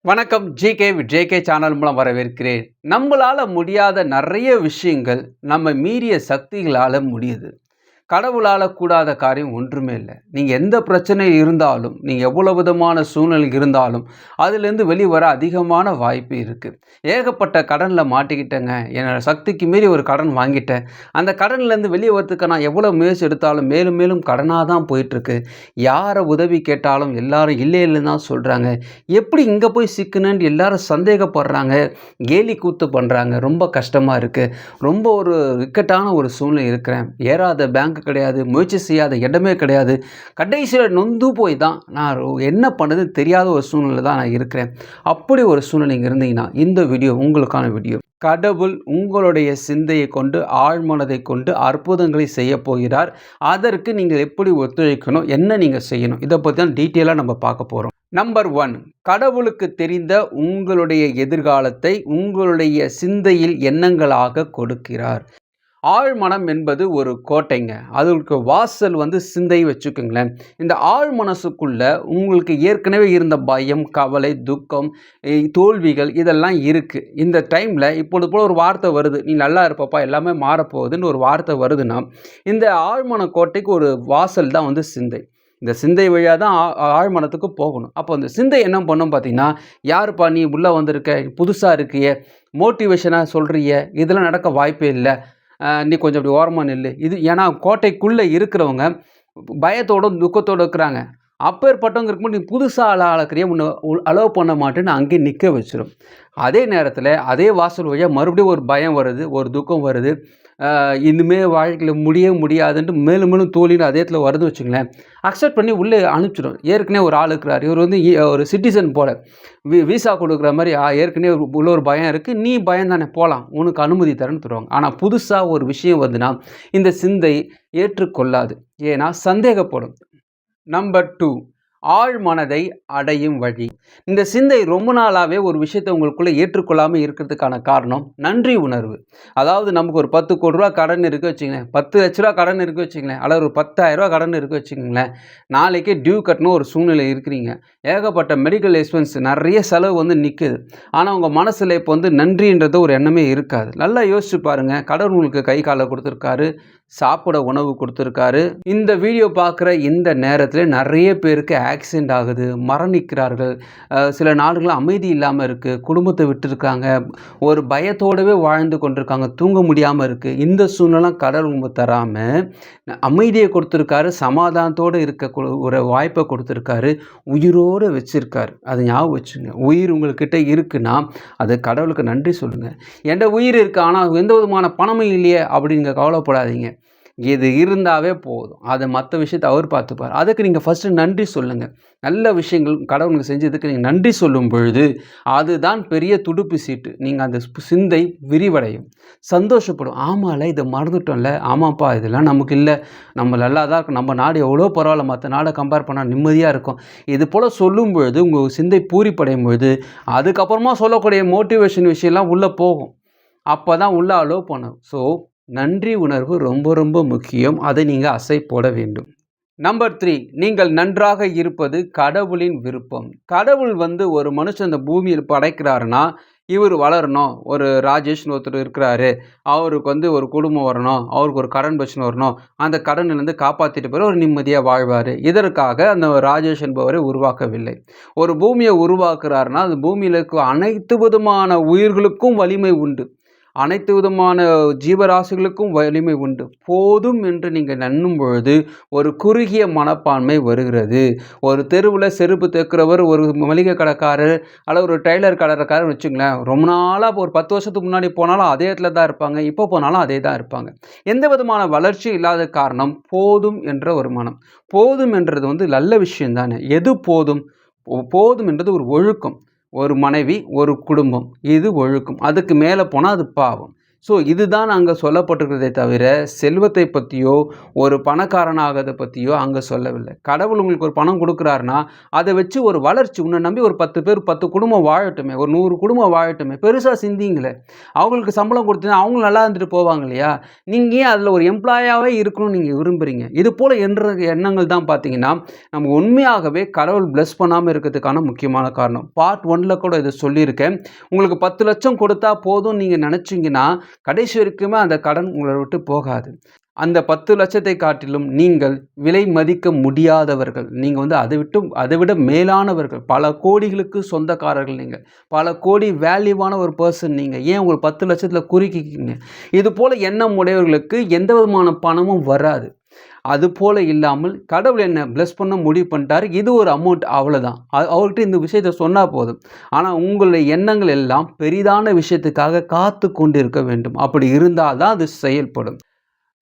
வணக்கம். GK with JK channel மூலம் வரவேற்கிறேன். நம்மளால முடியாத நிறைய விஷயங்கள் நம்ம மீறிய சக்திகளால முடியுது. கடவுளால கூடாத காரியம் ஒன்றுமே இல்ல. நீங்க எந்த பிரச்சனை இருந்தாலும், நீங்க எவ்வளவு விதமான சூழ்நிலை இருந்தாலும், அதிலிருந்து வெளிவர அதிகமான வாய்ப்பு இருக்கு. ஏகப்பட்ட கடன்ல மாட்டிக்கிட்டேங்க. என்னோட சக்திக்கு மீறி ஒரு கடன் வாங்கிட்டேன். அந்த கடன்லேருந்து வெளிய வரதுக்கு நான் எவ்வளோ முயற்சி எடுத்தாலும் மேலும் மேலும் கடனா தான் போயிட்டுருக்கு. யார உதவி கேட்டாலும் எல்லாரும் இல்ல இல்லன்னு தான் சொல்றாங்க. எப்படி இங்க போய் சிக்குனேன்னு எல்லாரும் சந்தேகப்படுறாங்க. கேலி கூத்து பண்றாங்க. ரொம்ப கஷ்டமா இருக்கு. ரொம்ப ஒரு இக்கட்டான ஒரு சூழ்நிலை இருக்கிறேன். ஏறாத பேங்க் கிடையாது. முயற்சி செய்யாத இடமே கிடையாது. கடைசியில நொந்து போய் தான் நான் என்ன பண்ணுறதுன்னு தெரியாத ஒரு சூழ்நிலை தான் நான் இருக்கிறேன். அப்படி ஒரு சூழ்நிலை நீங்க இருந்தீங்கன்னா, இந்த வீடியோ உங்களுக்கான வீடியோ. கடவுள் உங்களுடைய சிந்தையை கொண்டு, ஆழ்மனதை கொண்டு அற்புதங்களை செய்யப் போகிறார். அதற்கு நீங்கள் எப்படி ஒத்துழைக்கணும்? என்ன நீங்க செய்யணும்? இத பத்தி தான் டீட்டெயிலா நம்ம பார்க்க போறோம். நம்பர் 1, கடவுளுக்கு தெரிந்த உங்களுடைய எதிர்காலத்தை உங்களுடைய சிந்தையில் எண்ணங்களாக கொடுக்கிறார். ஆழ்மனம் என்பது ஒரு கோட்டைங்க. அதற்கு வாசல் சிந்தை வச்சுக்கோங்களேன். இந்த ஆழ் மனசுக்குள்ள உங்களுக்கு ஏற்கனவே இருந்த பயம், கவலை, துக்கம், தோல்விகள் இதெல்லாம் இருக்கு. இந்த டைம்ல இப்பொழுது போல ஒரு வார்த்தை வருது. "நீ நல்லா இருப்பப்பா, எல்லாமே மாறப்போகுதுன்னு" ஒரு வார்த்தை வருதுன்னா, இந்த ஆழ்மன கோட்டைக்கு ஒரு வாசல் தான் சிந்தை. இந்த சிந்தை வழியா தான் ஆழ்மனத்துக்கு போகணும். அப்போ அந்த சிந்தை என்ன பண்ணும் பார்த்தீங்கன்னா, "யாருப்பா நீ உள்ள வந்திருக்க? புதுசா இருக்கியே, மோட்டிவேஷனா சொல்றியே, இதெல்லாம் நடக்க வாய்ப்பே இல்ல. நீ கொஞ்சம் இப்படி ஓரமா நில்லு." இது ஏன்னா கோட்டைக்குள்ளே இருக்கிறவங்க பயத்தோடும் துக்கத்தோடு இருக்கிறாங்க. அப்பேற்பட்டவங்க இருக்கும்போது நீ புதுசா ஆளாக்குறியே, உன்னை அலோவ் பண்ண மாட்டேன்னு அங்கேயே நிற்க வச்சிரும். அதே நேரத்தில் அதே வாசல் வழியாக மறுபடியும் ஒரு பயம் வருது, ஒரு துக்கம் வருது. இனிமே வாழ்க்கையில் முடியவே முடியாதுன்ட்டு மேலும் மேலும் தோல்வின்னு அதே இடத்துல வருது வச்சுங்களேன், அக்செப்ட் பண்ணி உள்ளே அனுப்பிச்சிடும். ஏற்கனவே ஒரு ஆள் இருக்கிறார், இவர் ஒரு சிட்டிசன் போல விசா கொடுக்குற மாதிரி, ஏற்கனவே உள்ள ஒரு பயம் இருக்குது, நீ பயம் தானே போகலாம், உனக்கு அனுமதி தரேன்னு தருவாங்க. ஆனால் புதுசாக ஒரு விஷயம் வந்துன்னா இந்த சிந்தை ஏற்றுக்கொள்ளாது. ஏன்னா சந்தேகப்படும். நம்பர் 2, ஆழ் மனதை அடையும் வழி. இந்த சிந்தை ரொம்ப நாளாகவே ஒரு விஷயத்தை உங்களுக்குள்ளே ஏற்றுக்கொள்ளாமல் இருக்கிறதுக்கான காரணம் நன்றி உணர்வு. அதாவது நமக்கு ஒரு 10 கோடி ரூபா கடன் இருக்குது வச்சுங்களேன், 10 லட்ச ரூபா கடன் இருக்குது வச்சுங்களேன், அல்லது ஒரு 10,000 ரூபா கடன் இருக்குது வச்சுக்கோங்களேன். நாளைக்கே டியூ கட்டணும் ஒரு சூழ்நிலை இருக்கிறீங்க. ஏகப்பட்ட மெடிக்கல் எக்ஸ்பென்ஸ் நிறைய செலவு நிற்குது. ஆனால் உங்கள் மனசில் இப்போ நன்றின்றது ஒரு எண்ணமே இருக்காது. நல்லா யோசிச்சு பாருங்கள். கடவுள் உங்களுக்கு கை காலை கொடுத்துருக்காரு, சாப்பிட உணவு கொடுத்துருக்காரு. இந்த வீடியோ பார்க்குற இந்த நேரத்தில் நிறைய பேருக்கு ஆக்சிடெண்ட் ஆகுது, மரணிக்கிறார்கள். சில நாடுகள் அமைதி இல்லாமல் இருக்குது, குடும்பத்தை விட்டுருக்காங்க, ஒரு பயத்தோடவே வாழ்ந்து கொண்டிருக்காங்க, தூங்க முடியாமல் இருக்குது. இந்த சூழ்நிலை கடவுள் தராமல் அமைதியை கொடுத்துருக்காரு, சமாதானத்தோடு இருக்க ஒரு வாய்ப்பை கொடுத்துருக்காரு, உயிரோடு வச்சுருக்காரு. அதை ஞாபகம் வச்சுங்க. உயிர் உங்கள்கிட்ட இருக்குன்னா அது கடவுளுக்கு நன்றி சொல்லுங்கள். என்கிட்ட உயிர் இருக்குது ஆனால் எந்த விதமான பணமும் இல்லையே அப்படின்னு கவலைப்படாதீங்க. இது இருந்தாவே போதும். அதை மற்ற விஷயத்தை அவர் பார்த்துப்பார். அதுக்கு நீங்கள் ஃபஸ்ட்டு நன்றி சொல்லுங்கள். நல்ல விஷயங்கள் கடவுளுக்கு செஞ்சதுக்கு நீங்கள் நன்றி சொல்லும் பொழுது அதுதான் பெரிய துடுப்பு சீட்டு. நீங்கள் அந்த சிந்தை விரிவடையும், சந்தோஷப்படும். ஆமாம்ல, இதை மறந்துட்டோம்ல, ஆமாப்பா இதெல்லாம் நமக்கு இல்லை, நம்ம நல்லா தான் இருக்கும், நம்ம நாடு எவ்வளோ பரவாயில்ல, மற்ற நாடை கம்பேர் பண்ணால் நிம்மதியாக இருக்கும். இது போல் சொல்லும் பொழுது உங்கள் சிந்தை பூரிப்படையும் பொழுது அதுக்கப்புறமா சொல்லக்கூடிய மோட்டிவேஷன் விஷயம்லாம் உள்ளே போகும். அப்போ தான் உள்ளே அலோவ் பண்ணும். ஸோ நன்றி உணர்வு ரொம்ப ரொம்ப முக்கியம். அதை நீங்கள் அசை போட வேண்டும். நம்பர் 3, நீங்கள் நன்றாக இருப்பது கடவுளின் விருப்பம். கடவுள் ஒரு மனுஷன் இந்த பூமியில் படைக்கிறாருன்னா, இவர் வளரணும். ஒரு ராஜேஷ்னு ஒருத்தர் இருக்கிறாரு, அவருக்கு ஒரு குடும்பம் வரணும், அவருக்கு ஒரு கடன் பிரச்சனை வரணும், அந்த கடனிலிருந்து காப்பாற்றிட்டு போய் ஒரு நிம்மதியாக வாழ்வார். இதற்காக அந்த ராஜேஷ் என்பவரை உருவாக்கவில்லை. ஒரு பூமியை உருவாக்குறாருன்னா அந்த பூமியில் இருக்க அனைத்து விதமான உயிர்களுக்கும் வலிமை உண்டு, அனைத்து விதமான ஜீவராசிகளுக்கும் வலிமை உண்டு. போதும் என்று நீங்கள் நண்ணும் பொழுது ஒரு குறுகிய மனப்பான்மை வருகிறது. ஒரு தெருவில் செருப்பு தைக்கிறவர், ஒரு மளிகை கடைக்காரர் அல்லது ஒரு டெய்லர் கடைக்காரர் வச்சுங்களேன், ரொம்ப நாளாக ஒரு 10 வருஷத்துக்கு முன்னாடி போனாலும் அதே இடத்துல தான் இருப்பாங்க, இப்போ போனாலும் அதே தான் இருப்பாங்க. எந்த விதமான வளர்ச்சி இல்லாத காரணம் போதும் என்ற ஒரு மனம். போதும் என்றது நல்ல விஷயம் தானே. எது போதும்? போதும் என்றது ஒரு ஒழுக்கம். ஒரு மனைவி, ஒரு குடும்பம், இது ஒழுக்கம். அதுக்கு மேலே போனால் அது பாவம். ஸோ இதுதான் அங்கே சொல்லப்பட்டிருக்கிறதே தவிர செல்வத்தை பற்றியோ ஒரு பணக்காரன் ஆகிறத பற்றியோ அங்கே சொல்லவில்லை. கடவுள் உங்களுக்கு ஒரு பணம் கொடுக்குறாருன்னா அதை வச்சு ஒரு வளர்ச்சி, உன்னை நம்பி ஒரு 10 பேர் 10 குடும்பம் வாழட்டுமே, ஒரு 100 குடும்பம் வாழட்டுமே, பெருசாக சிந்திங்களே. அவங்களுக்கு சம்பளம் கொடுத்தீங்கன்னா அவங்களும் நல்லா இருந்துட்டு போவாங்க இல்லையா? நீங்கள் ஏன் அதில் ஒரு எம்ப்ளாயாகவே இருக்கணும்னு நீங்கள் விரும்புகிறீங்க? இது போல் எண்ணங்கள் தான் பார்த்தீங்கன்னா நம்ம உண்மையாகவே கடவுள் பிளஸ் பண்ணாமல் இருக்கிறதுக்கான முக்கியமான காரணம். பார்ட் 1ல் கூட இதை சொல்லியிருக்கேன். உங்களுக்கு 10 லட்சம் கொடுத்தா போதும் நீங்கள் நினச்சிங்கன்னா கடைசி வரைக்குமே அந்த கடன் உங்களை விட்டு போகாது. அந்த 10 லட்சத்தை காட்டிலும் நீங்கள் விலை மதிக்க முடியாதவர்கள். நீங்கள் அதை விட மேலானவர்கள். பல கோடிகளுக்கு சொந்தக்காரர்கள் நீங்கள். பல கோடி வேல்யூவான ஒரு பர்சன் நீங்கள். ஏன் உங்களுக்கு 10 லட்சத்தில் குறுக்கிக்கிங்க? இது போல் எண்ணம் உடையவர்களுக்கு எந்த விதமான பணமும் வராது. அது போல் இல்லாமல் கடவுள் என்ன பிளஸ் பண்ண முடிவு பண்ணிட்டார். இது ஒரு அமௌண்ட், அவ்வளோதான். அவர்கிட்ட இந்த விஷயத்தை சொன்னால் போதும். ஆனால் உங்களுடைய எண்ணங்கள் எல்லாம் பெரிதான விஷயத்துக்காக காத்து கொண்டு இருக்க வேண்டும். அப்படி இருந்தால் தான் அது செயல்படும்.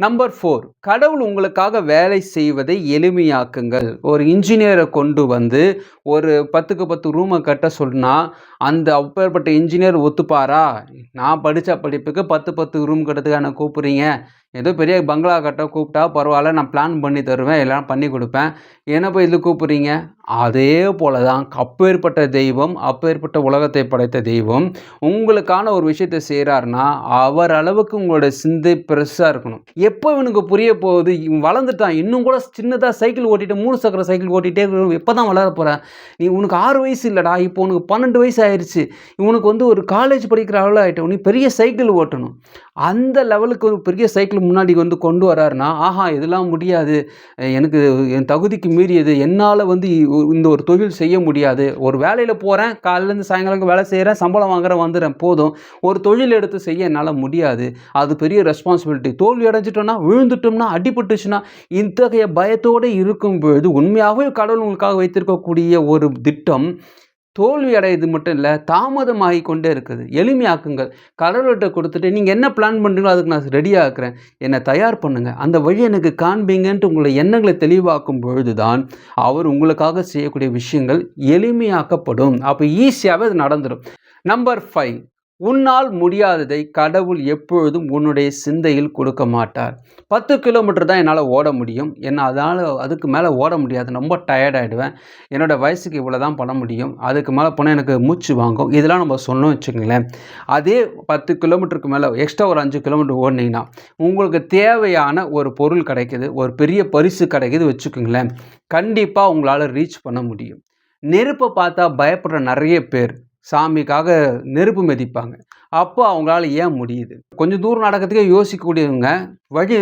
நம்பர் 4, கடவுள் உங்களுக்காக வேலை செய்வதை எளிமையாக்குங்கள். ஒரு இன்ஜினியரை கொண்டு வந்து ஒரு 10க்கு 10 ரூமை கட்ட சொன்னால் அந்த அப்பேற்பட்ட இன்ஜினியர் ஒத்துப்பாரா? நான் படித்த படிப்புக்கு 10 ரூம் கட்டுறதுக்காக என்ன கூப்பிட்றீங்க? ஏதோ பெரிய பங்களா கட்ட கூப்பிட்டா பரவாயில்ல, நான் பிளான் பண்ணி தருவேன், எல்லாம் பண்ணி கொடுப்பேன். என்ன போய் இது கூப்பிட்றீங்க? அதே போல தான் அப்பேற்பட்ட தெய்வம், அப்பேற்பட்ட உலகத்தை படைத்த தெய்வம் உங்களுக்கான ஒரு விஷயத்தை செய்கிறாருன்னா அவர் அளவுக்கு உங்களோட சிந்தை பெருசாக இருக்கணும். எப்போ இவனுக்கு புரிய போகுது? இவன் வளர்ந்துட்டான், இன்னும் கூட சின்னதாக சைக்கிள் ஓட்டிட்டு 3 சக்கர சைக்கிள் ஓட்டிகிட்டே எப்போ தான் வளர போகிறேன்? உனக்கு 6 வயசு இல்லைடா, இப்போ உனக்கு 12 வயசு ஆயிடுச்சு. இவனுக்கு ஒரு காலேஜ் படிக்கிற அளவில் ஆகிட்ட, நீ பெரிய சைக்கிள் ஓட்டணும். அந்த லெவலுக்கு ஒரு பெரிய சைக்கிள் முன்னாடி கொண்டு வராருன்னா, ஆஹா இதெல்லாம் முடியாது, எனக்கு என் தகுதிக்கு மீறியது, என்னால் இந்த ஒரு தொழில் செய்ய முடியாது. ஒரு வேலையில் போகிறேன், காலையிலேருந்து சாயங்காலம் வேலை செய்கிறேன், சம்பளம் வாங்குறேன், வந்துடுறேன், போதும். ஒரு தொழில் எடுத்து செய்ய என்னால் முடியாது, அது பெரிய ரெஸ்பான்சிபிலிட்டி. தோல்வி அடைஞ்சிட்டோம்னா, விழுந்துட்டோம்னா, அடிபட்டுச்சுன்னா, இத்தகைய பயத்தோடு இருக்கும் பொழுது உண்மையாகவே கடவுள் உங்களுக்காக வைத்திருக்கக்கூடிய ஒரு திட்டம் தோல்வி அடையுது மட்டும் இல்லை, தாமதமாகி கொண்டே இருக்குது. எளிமையாக்குங்கள். கடவுள்கிட்ட கொடுத்துட்டு நீங்கள் என்ன பிளான் பண்ணுறீங்களோ அதுக்கு நான் ரெடியாக இருக்கிறேன், என்னை தயார் பண்ணுங்கள், அந்த வழி எனக்கு காண்பீங்கன்ட்டு உங்களை எண்ணங்களை தெளிவாக்கும் பொழுது தான் அவர் உங்களுக்காக செய்யக்கூடிய விஷயங்கள் எளிமையாக்கப்படும். அப்போ ஈஸியாகவே அது நடந்துடும். நம்பர் 5, உன்னால் முடியாததை கடவுள் எப்பொழுதும் உன்னுடைய சிந்தையில் கொடுக்க மாட்டார். 10 கிலோமீட்டர் தான் என்னால் ஓட முடியும், அதனால் அதுக்கு மேலே ஓட முடியாது, ரொம்ப டயர்டாகிடுவேன், என்னோடய வயசுக்கு இவ்வளோ தான் பண்ண முடியும், அதுக்கு மேலே போனால் எனக்கு மூச்சு வாங்கும், இதெல்லாம் நம்ம சொன்னோம் வச்சுங்களேன். அதே 10 கிலோமீட்டருக்கு மேலே எக்ஸ்ட்ரா ஒரு 5 கிலோமீட்டர் ஓடினீங்கன்னா உங்களுக்கு தேவையான ஒரு பொருள் கிடைக்குது, ஒரு பெரிய பரிசு கிடைக்குது வச்சுக்கோங்களேன், கண்டிப்பாக உங்களால் ரீச் பண்ண முடியும். நெருப்பை பார்த்தா பயப்படுற நிறைய பேர் சாமிக்காக நெருப்பு மிதிப்பாங்க. அப்போ அவங்களால ஏன் முடியுது? கொஞ்சம் தூரம் நடக்கிறதுக்கே யோசிக்கக்கூடியவங்க வழி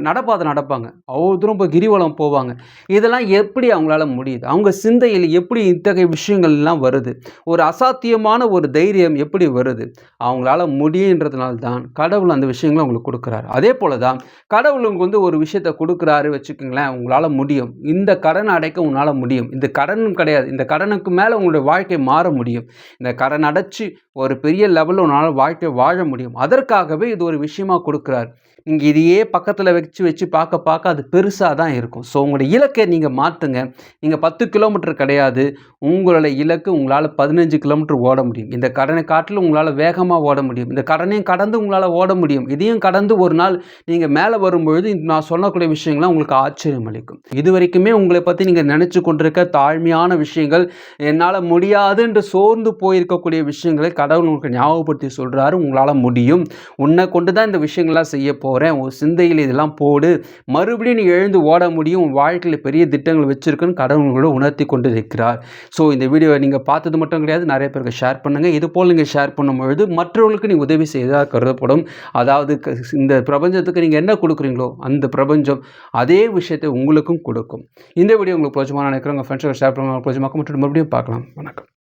நடப்பாதை நடப்பாங்க, அவ்வளோ தூரம் போய் கிரிவலம் போவாங்க. இதெல்லாம் எப்படி அவங்களால முடியுது? அவங்க சிந்தையில் எப்படி இத்தகைய விஷயங்கள்லாம் வருது? ஒரு அசாத்தியமான ஒரு தைரியம் எப்படி வருது? அவங்களால முடியுன்றதுனால தான் கடவுள் அந்த விஷயங்களை அவங்களுக்கு கொடுக்குறாரு. அதே போல தான் கடவுள் உங்களுக்கு ஒரு விஷயத்தை கொடுக்குறாரு வச்சுக்கோங்களேன், உங்களால் முடியும், இந்த கடன் அடைக்க உங்களால் முடியும். இந்த கடனும் கிடையாது, இந்த கடனுக்கு மேலே உங்களுடைய வாழ்க்கை மாற முடியும். இந்த கடன் அடைச்சி ஒரு பெரிய லெவலில் உங்களால் வாழ்க்கை வாழ முடியும். அதற்காகவே இது ஒரு விஷயமா கொடுக்குறாரு. நீங்கள் இதையே பக்கத்தில் வச்சு பார்க்க அது பெருசாக தான் இருக்கும். ஸோ உங்களுடைய இலக்கை நீங்கள் மாற்றுங்க. நீங்கள் 10 கிலோமீட்டர் கிடையாது, உங்களோட இலக்கு உங்களால் 15 கிலோமீட்டர் ஓட முடியும். இந்த கடனை காட்டிலும் உங்களால் வேகமாக ஓட முடியும். இந்த கடனையும் கடந்து உங்களால் ஓட முடியும். இதையும் கடந்து ஒரு நாள் நீங்கள் மேலே வரும்பொழுது நான் சொல்லக்கூடிய விஷயங்கள்லாம் உங்களுக்கு ஆச்சரியம் அளிக்கும். இது வரைக்குமே உங்களை பற்றி நீங்கள் நினச்சி கொண்டிருக்க தாழ்மையான விஷயங்கள், என்னால் முடியாது என்று சோர்ந்து போயிருக்கக்கூடிய விஷயங்களை கடவுள் உங்களுக்கு ஞாபகப்படுத்தி சொல்கிறாரு, உங்களால் முடியும், உன்னை கொண்டு தான் இந்த விஷயங்கள்லாம் செய்ய போகிறேன், உன் சிந்தையில் இதெல்லாம் போடு, மறுபடியும் நீ எழுந்து ஓட முடியும், உன் வாழ்க்கையில் பெரிய திட்டங்கள் வச்சிருக்குன்னு கடவுள் உங்களோட உணர்த்தி கொண்டு இருக்கிறார். ஸோ இந்த வீடியோவை நீங்கள் பார்த்தது மட்டும் கிடையாது, நிறைய பேருக்கு ஷேர் பண்ணுங்கள். இது போல் நீங்கள் ஷேர் பண்ணும்பொழுது மற்றவர்களுக்கு நீங்கள் உதவி செய்ததாக கருதப்படும். அதாவது இந்த பிரபஞ்சத்துக்கு நீங்கள் என்ன கொடுக்குறீங்களோ அந்த பிரபஞ்சம் அதே விஷயத்தை உங்களுக்கும் கொடுக்கும். இந்த வீடியோ உங்களுக்கு பிரோஜனமாக நினைக்கிறேன். உங்கள் ஃப்ரெண்ட்ஸோட ஷேர் பண்ணுங்கள். பிரோஜனமாக மட்டும் மறுபடியும் பார்க்கலாம். வணக்கம்.